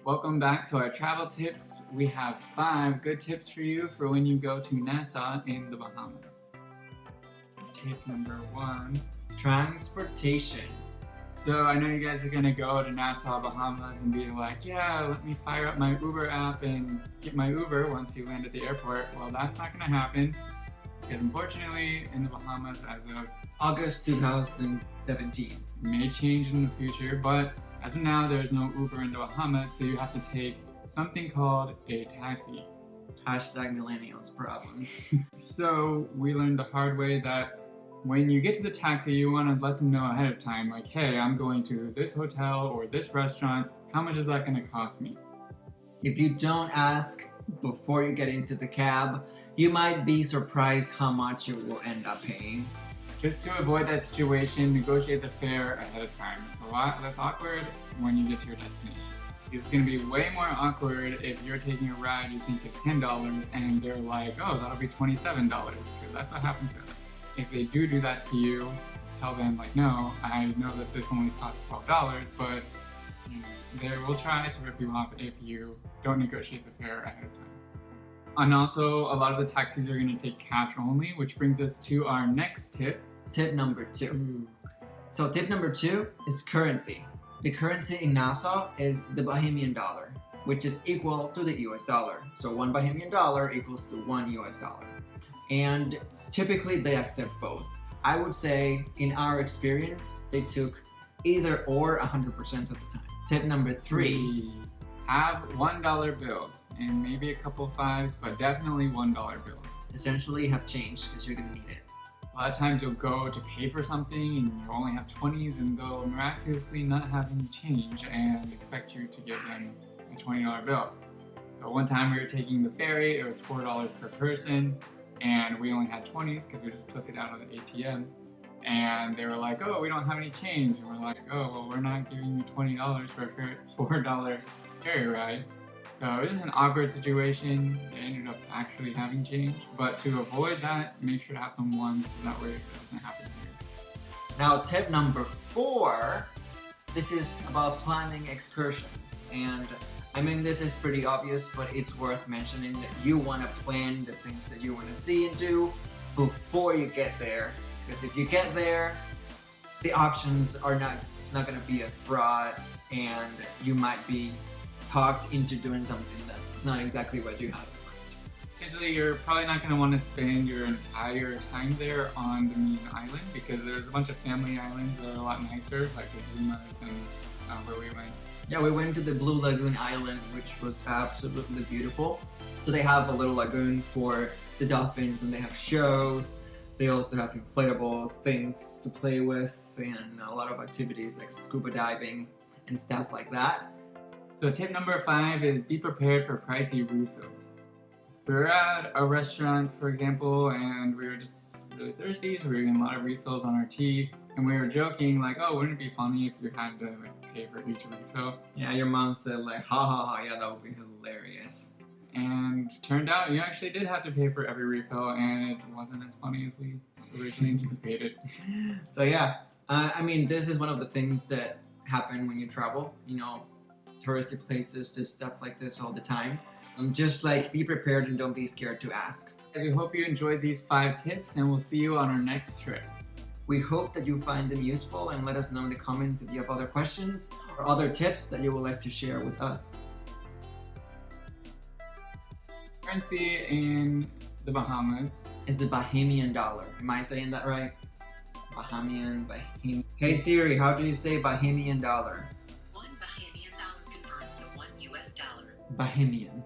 Welcome back to our travel tips. We have 5 good tips for you for when you go to NASSAU in the Bahamas. Tip number 1. Transportation. So I know you guys are going to go to NASSAU, Bahamas and be like, yeah, let me fire up my Uber app and get my Uber once you land at the airport. Well, that's not going to happen because unfortunately in the Bahamas as of August 2017. It may change in the future, but as of now there's no Uber in the Bahamas, so you have to take something called a taxi. Hashtag millennials problems. So we learned the hard way that when you get to the taxi, you want to let them know ahead of time, like, hey, I'm going to this hotel or this restaurant. How much is that going to cost me? If you don't ask before you get into the cab, you might be surprised how much you will end up paying. Just to avoid that situation, negotiate the fare ahead of time. It's a lot less awkward when you get to your destination. It's going to be way more awkward if you're taking a ride you think is $10 and they're like, oh, that'll be $27, because that's what happened to us. If they do that to you, tell them like, no, I know that this only costs $12, but they will try to rip you off if you don't negotiate the fare ahead of time. And also, a lot of the taxis are going to take cash only, which brings us to our next tip. Tip number 2. Ooh. So tip number 2 is currency. The currency in Nassau is the Bahamian dollar, which is equal to the US dollar. So 1 Bahamian dollar equals to 1 US dollar. And typically they accept both. I would say in our experience, they took either or 100% of the time. Tip number 3. Have $1 bills and maybe a couple 5s, but definitely $1 bills. Essentially have changed because you're gonna need it. A lot of times you'll go to pay for something and you only have 20s and they'll miraculously not have any change and expect you to give them a $20 bill. So one time we were taking the ferry, it was $4 per person and we only had 20s because we just took it out of the ATM. And they were like, oh, we don't have any change. And we're like, oh, well, we're not giving you $20 for a $4 ferry ride. So it was just an awkward situation. They ended up actually having change. But to avoid that, make sure to have some ones so that way it doesn't happen here. Now tip number 4, this is about planning excursions. And I mean, this is pretty obvious, but it's worth mentioning that you want to plan the things that you want to see and do before you get there. Because if you get there, the options are not going to be as broad and you might be talked into doing something that's not exactly what you have in mind. Essentially, you're probably not going to want to spend your entire time there on the main island because there's a bunch of family islands that are a lot nicer, like the Bahamas and where we went. Yeah, we went to the Blue Lagoon Island, which was absolutely beautiful. So they have a little lagoon for the dolphins and they have shows. They also have inflatable things to play with and a lot of activities like scuba diving and stuff like that. So tip number 5 is be prepared for pricey refills. We were at a restaurant, for example, and we were just really thirsty, so we were getting a lot of refills on our tea. And we were joking like, oh, wouldn't it be funny if you had to pay for each refill? Yeah, your mom said like, ha ha ha, yeah, that would be hilarious. And turned out you actually did have to pay for every refill, and it wasn't as funny as we originally anticipated. So yeah, I mean, this is one of the things that happen when you travel. You know, touristy places do stuff like this all the time. Just like be prepared and don't be scared to ask. We hope you enjoyed these 5 tips, and we'll see you on our next trip. We hope that you find them useful and let us know in the comments if you have other questions or other tips that you would like to share with us. Currency in the Bahamas is the Bahamian dollar. Am I saying that right? Bahamian. Hey Siri, how do you say Bahamian dollar? 1 Bahamian dollar converts to 1 US dollar. Bahamian.